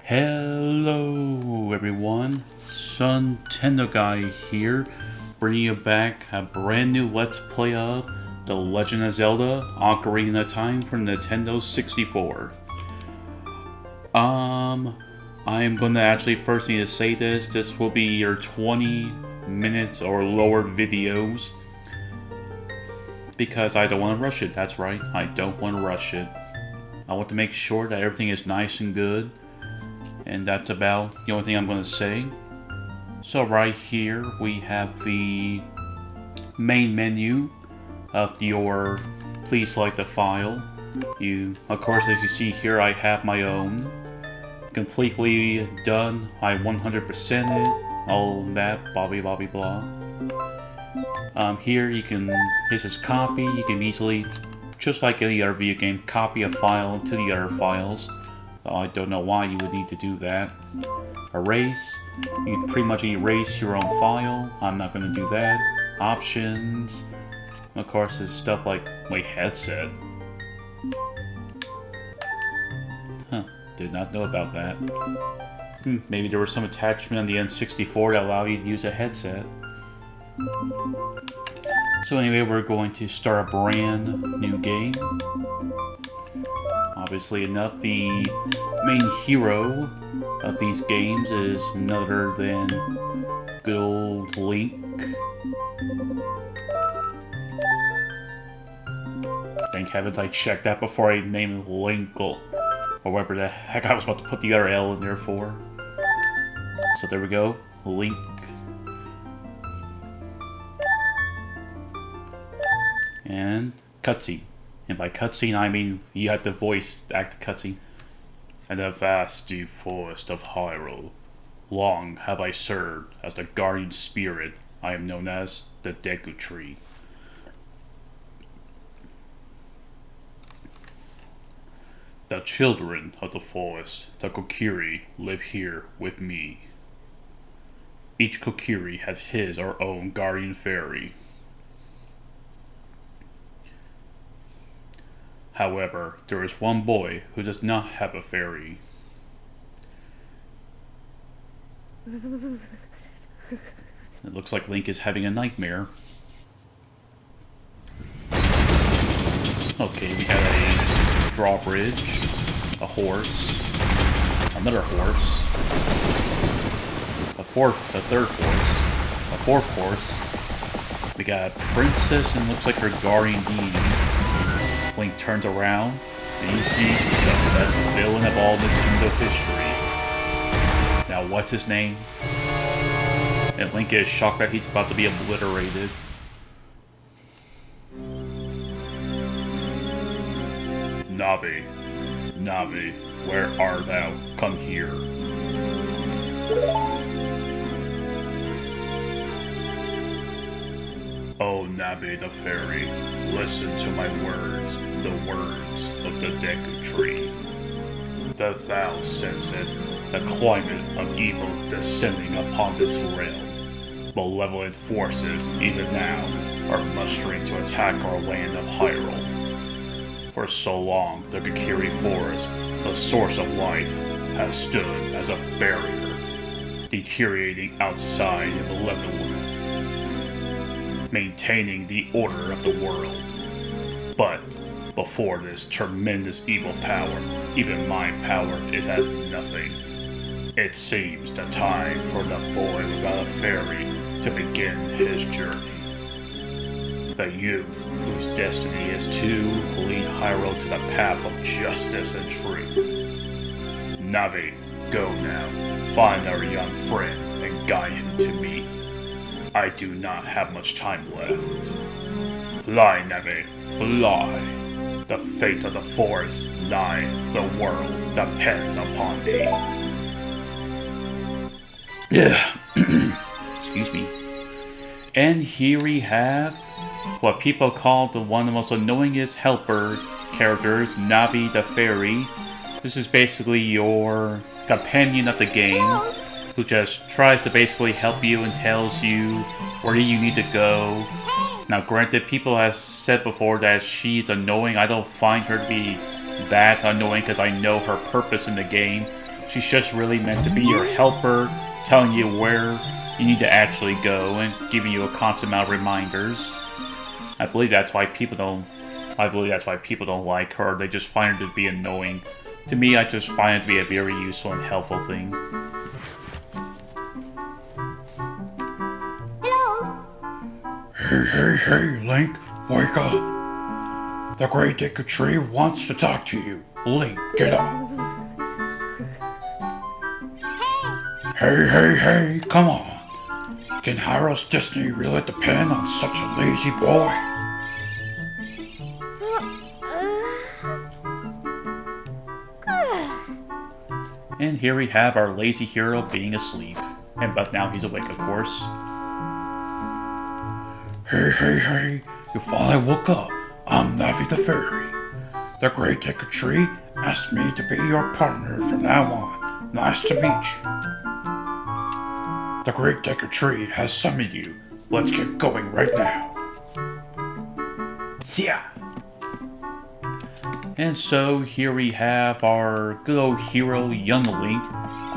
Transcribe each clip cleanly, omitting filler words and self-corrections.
Hello everyone, Nintendo Guy here, bringing you back a brand new Let's Play of The Legend of Zelda Ocarina of Time for Nintendo 64. I am going to actually first need to say this will be your 20 minutes or lower videos, because I don't want to rush it. That's right, I don't want to rush it. I want to make sure that everything is nice and good. And that's about the only thing I'm going to say. So right here we have the main menu of your please select the file. Of course, as you see here, I have my own. Completely done. I 100% it. All that bobby blah. Here you can, this is copy. You can easily, just like any other video game, copy a file to the other files. I don't know why you would need to do that. Erase. You can pretty much erase your own file. I'm not going to do that. Options. Of course, there's stuff like my headset. Huh. Did not know about that. Maybe there was some attachment on the N64 that allowed you to use a headset. So anyway, we're going to start a brand new game. Obviously enough, the main hero of these games is none other than good old Link. Thank heavens I checked that before I named Link, or whatever the heck I was about to put the other L in there for. So there we go, Link. And cutscene. And by cutscene, I mean you have to voice act the cutscene. In the vast deep forest of Hyrule, long have I served as the guardian spirit I am known as the Deku Tree. The children of the forest, the Kokiri, live here with me. Each Kokiri has his or own guardian fairy. However, there is one boy who does not have a fairy. It looks like Link is having a nightmare. Okay, we have a drawbridge, a horse, another horse, a third horse, a fourth horse. We got a princess and looks like her guardian deity. Link turns around, and you see the best villain of all Nintendo history. Now, what's his name? And Link is shocked that he's about to be obliterated. Navi, where art thou? Come here. Oh, Navi the fairy, listen to my words, the words of the Deku Tree. Dost thou sense it, the climate of evil descending upon this realm? Malevolent forces, even now, are mustering to attack our land of Hyrule. For so long, the Kokiri Forest, the source of life, has stood as a barrier, deteriorating outside and malevolent, maintaining the order of the world. But before this tremendous evil power, even my power is as nothing. It seems the time for the boy without a fairy to begin his journey. The youth whose destiny is to lead Hyrule to the path of justice and truth. Navi, go now, find our young friend and guide him to me. I do not have much time left. Fly, Navi, fly. The fate of the forest, nigh the world, depends upon thee. Excuse me. And here we have what people call one of the most annoyingest helper characters, Navi the fairy. This is basically your companion of the game, who just tries to basically help you and tells you where you need to go. Now granted, people have said before that she's annoying. I don't find her to be that annoying because I know her purpose in the game. She's just really meant to be your helper, telling you where you need to actually go and giving you a constant amount of reminders. I believe that's why people don't like her. They just find her to be annoying. To me, I just find it to be a very useful and helpful thing. Hey, Link, wake up. The Great Deku Tree wants to talk to you. Link, get up. Hey, come on. Can Hyrule's destiny really depend on such a lazy boy? And here we have our lazy hero being asleep. But now he's awake, of course. Hey, you finally woke up. I'm Navi the Fairy. The Great Deku Tree asked me to be your partner from now on. Nice to meet you. The Great Deku Tree has summoned you. Let's get going right now. See ya! And so here we have our good old hero, Young Link.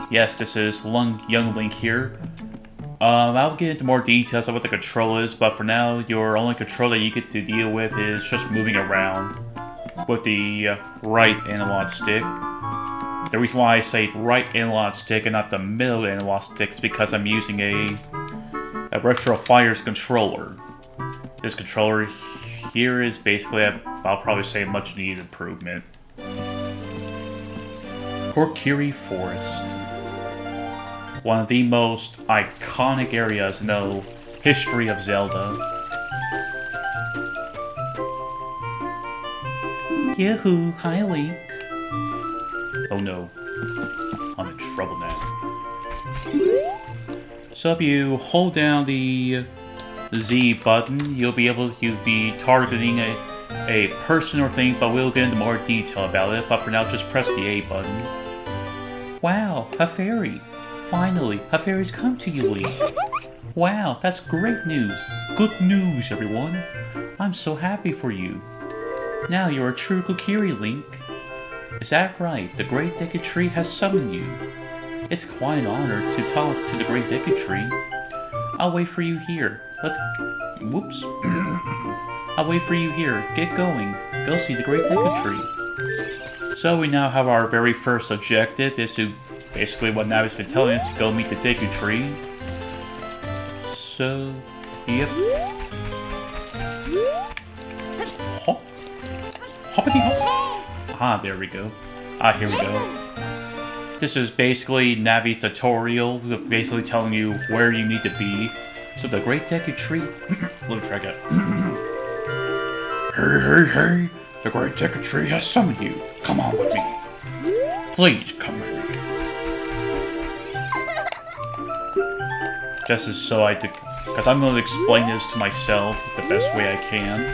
Yes, this is Young Link here. I'll get into more details of what the control is, but for now, your only control that you get to deal with is just moving around with the right analog stick. The reason why I say right analog stick and not the middle analog stick is because I'm using a Retro Fires controller. This controller here is basically, I'll probably say, a much needed improvement. Kokiri Forest. One of the most iconic areas in the history of Zelda. Yahoo! Hi, Link. Oh no, I'm in trouble now. So if you hold down the Z button, you'll be targeting a person or thing, but we'll get into more detail about it. But for now, just press the A button. Wow, a fairy! Finally, a fairy's come to you, Link. Wow, that's great news. Good news, everyone. I'm so happy for you. Now you're a true Kokiri, Link. Is that right? The Great Deku Tree has summoned you. It's quite an honor to talk to the Great Deku Tree. I'll wait for you here. Whoops. I'll wait for you here. Get going. Go see the Great Deku Tree. So we now have our very first objective, is to basically what Navi's been telling us, to go meet the Deku Tree. So, yep. Hop. Hoppity hop. Ah, there we go. Here we go. This is basically Navi's tutorial, basically telling you where you need to be. So the Great Deku Tree... Let me try again. Hey, the Great Deku Tree has summoned you. Come on with me. Please, come with me. Just as so I... Because I'm going to explain this to myself the best way I can.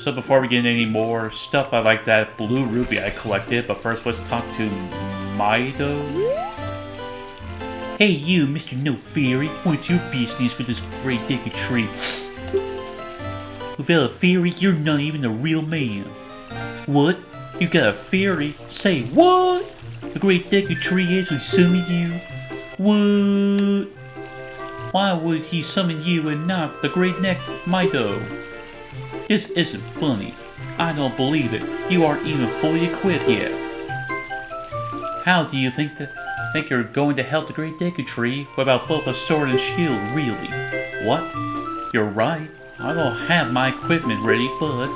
So before we get any more stuff, I like that blue ruby I collected, but first let's talk to Mido. Hey you, Mr. No Fairy, what's your business with this Great Deku Tree? Without a fairy, you're not even a real man. What? You got a fairy? Say what? The Great Deku Tree actually summoned you? What? Why would he summon you and not the Great Neck Mido? This isn't funny. I don't believe it. You aren't even fully equipped yet. How do you think you're going to help the Great Deku Tree without both a sword and shield, really? What? You're right. I don't have my equipment ready, but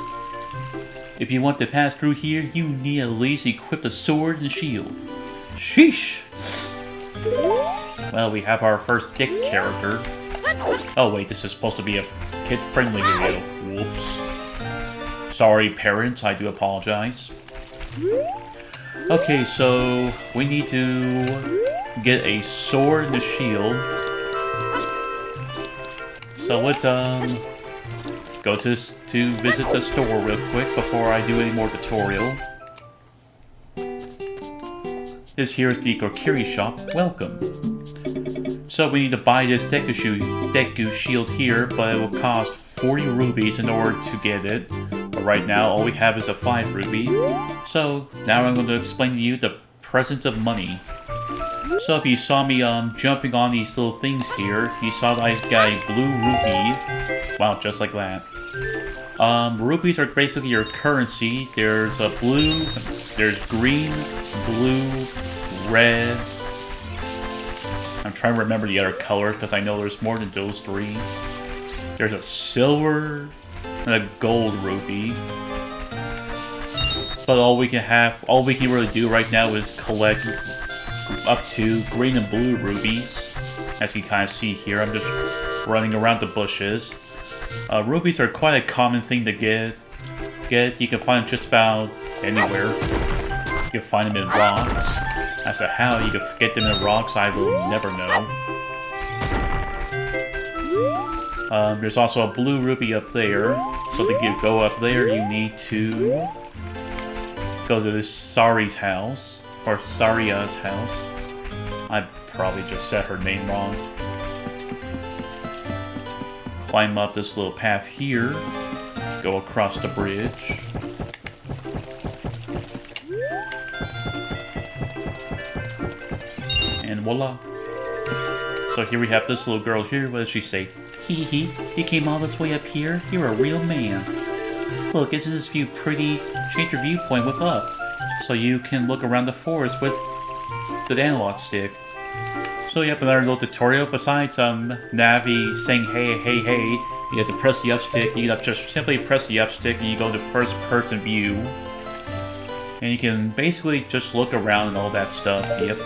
if you want to pass through here, you need at least equip a sword and shield. Sheesh! Well, we have our first Dick character. Oh wait, this is supposed to be a kid-friendly video. Whoops. Sorry, parents, I do apologize. Okay, so we need to get a sword and a shield. So let's go to visit the store real quick before I do any more tutorial. This here is the Kokiri shop. Welcome. So we need to buy this Deku shield here, but it will cost 40 rubies in order to get it, right now, all we have is a 5 ruby. So, now I'm going to explain to you the presence of money. So if you saw me jumping on these little things here, you saw that I got a blue rupee. Wow, just like that. Rupees are basically your currency. There's a blue, there's green, blue, red. I'm trying to remember the other colors because I know there's more than those 3. There's a silver and a gold rupee. But all we can really do right now is collect up to green and blue rubies. As you kind of see here, I'm just running around the bushes. Rubies are quite a common thing to get. You can find them just about anywhere. You can find them in rocks. As to how you can get them in rocks, I will never know. There's also a blue ruby up there. So to go up there, you need to go to Sari's house. Or Saria's house. I probably just said her name wrong. Climb up this little path here. Go across the bridge. And voila. So here we have this little girl here. What does she say? Hee hee, you came all this way up here? You're a real man. Look, isn't this view pretty? Change your viewpoint, whip up. So you can look around the forest with the analog stick. So you have another little tutorial. Besides Navi saying hey, hey, hey, you have to press the up stick. You have to just simply press the up stick and you go to first person view. And you can basically just look around and all that stuff. Yep.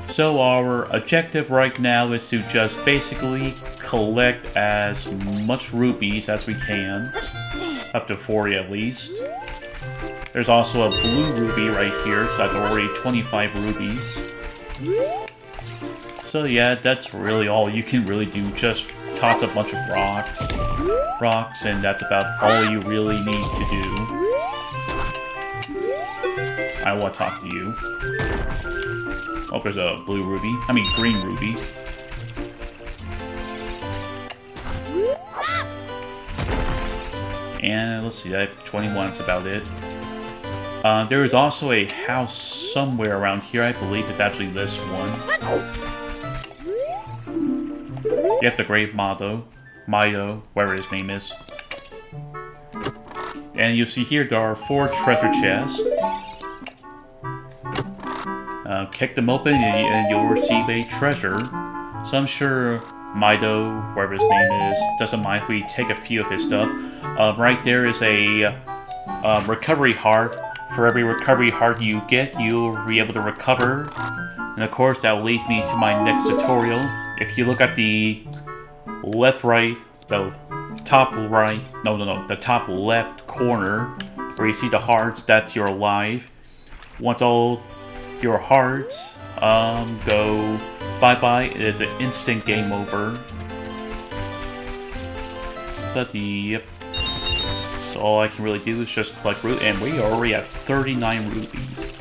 So our objective right now is to just basically collect as much rupees as we can. Up to 40 at least. There's also a blue ruby right here, so that's already 25 rubies. So yeah, that's really all you can really do. Just toss a bunch of rocks, and that's about all you really need to do. I want to talk to you. Oh, there's a blue ruby. I mean, green ruby. And let's see, I have 21, that's about it. There is also a house somewhere around here, I believe it's actually this one. Yep, the Great Mido, whatever his name is. And you see here there are 4 treasure chests. Kick them open and you'll receive a treasure. So I'm sure Mido, whatever his name is, doesn't mind if we take a few of his stuff. Right there is a recovery heart. For every recovery heart you get, you'll be able to recover. And of course, that leads me to my next tutorial. If you look at the the top left corner, where you see the hearts, that's your life. Once all your hearts go bye-bye, it is an instant game over. But yep. So all I can really do is just collect root, and we are already at 39 rupees.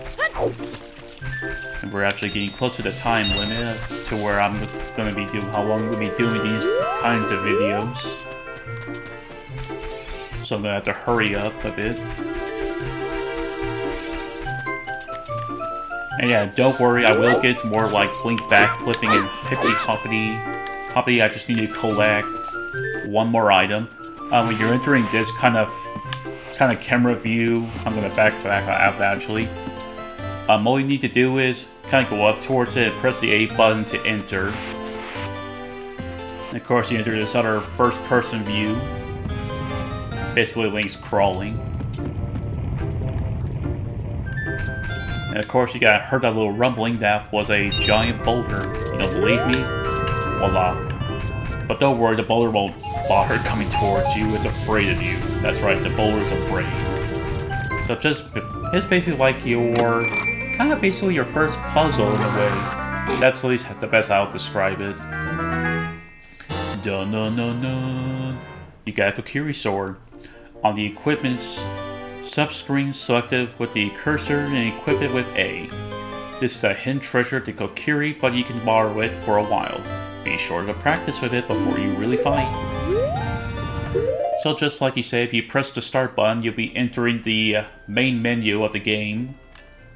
And we're actually getting close to the time limit to where I'm going to be doing, how long we'll be doing these kinds of videos. So I'm going to have to hurry up a bit. And yeah, don't worry, I will get more like blink back flipping and hippity hoppity. I just need to collect one more item. When you're entering this kind of camera view, I'm gonna back out actually. All you need to do is kind of go up towards it and press the A button to enter. And of course, you enter this other first-person view. Basically, Link's crawling. And of course, you heard that little rumbling. That was a giant boulder. You don't believe me? Voila. But don't worry, the boulder won't bother coming towards you. It's afraid of you. That's right, the boulder's afraid. So it's basically like basically your first puzzle in a way. That's at least the best I'll describe it. Dun dun dun dun. You got a Kokiri sword. On the equipment's subscreen, select it with the cursor and equip it with A. This is a hidden treasure to Kokiri, but you can borrow it for a while. Be sure to practice with it before you really fight. So just like you say, if you press the start button, you'll be entering the main menu of the game.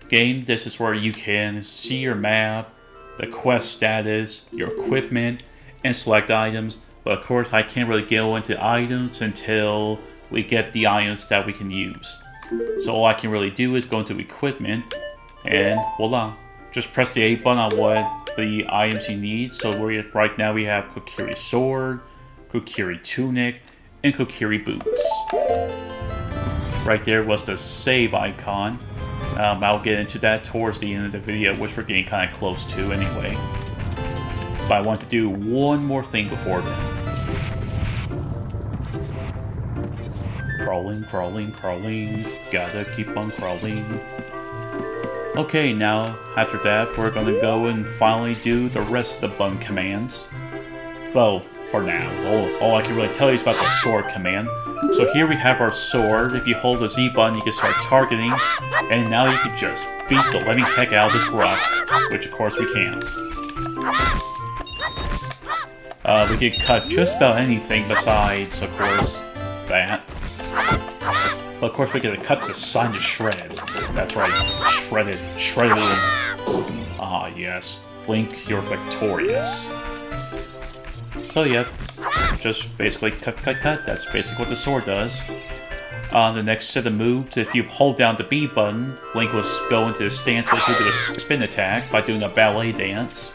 This is where you can see your map, the quest status, your equipment, and select items. But of course, I can't really go into items until we get the items that we can use. So all I can really do is go into equipment, and voila. Just press the A button on what the items you need. So right now we have Kokiri Sword, Kokiri Tunic, and Kokiri Boots. Right there was the save icon. I'll get into that towards the end of the video, which we're getting kind of close to anyway. But I want to do one more thing before then. Crawling, crawling, crawling. Gotta keep on crawling. Okay, now, after that, we're gonna go and finally do the rest of the button commands. Well, for now. All I can really tell you is about the sword command. So here we have our sword. If you hold the Z button, you can start targeting. And now you can just beat the living heck out of this rock. Which, of course, we can't. We can cut just about anything besides, of course, that. But of course we gotta cut the sign to shreds. That's right, shredded. Ah yes, Link, you're victorious. So yep, just basically cut. That's basically what the sword does. The next set of moves, if you hold down the B button, Link will go into the stance where you do a spin attack by doing a ballet dance.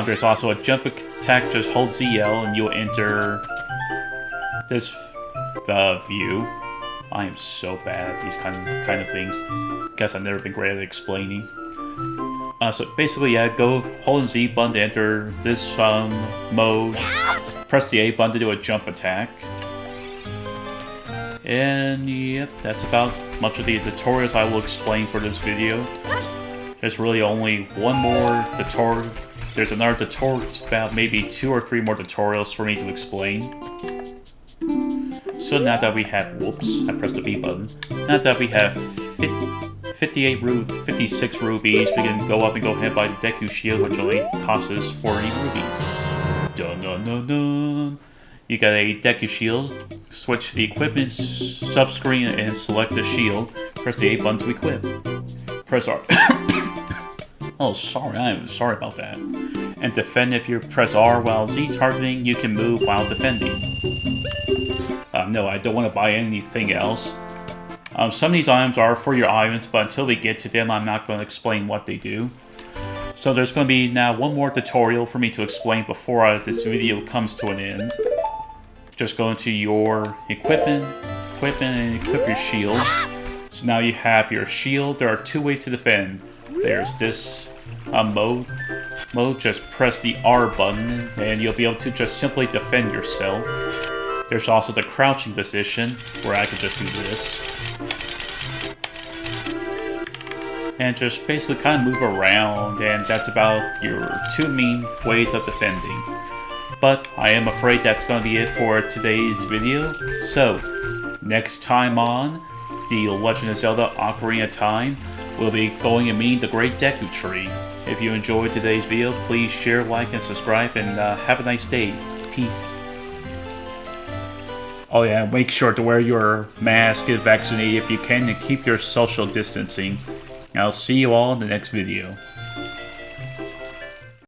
There's also a jump attack, just hold ZL and you'll enter this view. I am so bad at these kind of things. Guess I've never been great at explaining. So basically, yeah, go hold Z button to enter this mode. Press the A button to do a jump attack. And yep, that's about much of the tutorials I will explain for this video. There's really only one more tutorial. There's another tutorial, about maybe 2 or 3 more tutorials for me to explain. So now that we have, whoops, I pressed the B button. Now that we have 56 rubies, we can go up and go ahead and buy the Deku Shield, which only costs us 40 rubies. Dun dun dun dun. You got a Deku Shield, switch to the equipment subscreen and select the shield. Press the A button to equip. Press R. Oh, sorry, I'm sorry about that. And defend if you press R while Z targeting, you can move while defending. No, I don't want to buy anything else. Some of these items are for your items, but until we get to them, I'm not going to explain what they do. So there's going to be now one more tutorial for me to explain before this video comes to an end. Just go into your equipment, and equip your shield. So now you have your shield. There are 2 ways to defend. There's this mode. Just press the R button, and you'll be able to just simply defend yourself. There's also the crouching position, where I can just do this. And just basically kind of move around, and that's about your 2 main ways of defending. But I am afraid that's going to be it for today's video. So, next time on The Legend of Zelda Ocarina of Time, we'll be going and meeting the Great Deku Tree. If you enjoyed today's video, please share, like, and subscribe, and have a nice day. Peace. Oh yeah, make sure to wear your mask, get vaccinated if you can, and keep your social distancing. I'll see you all in the next video.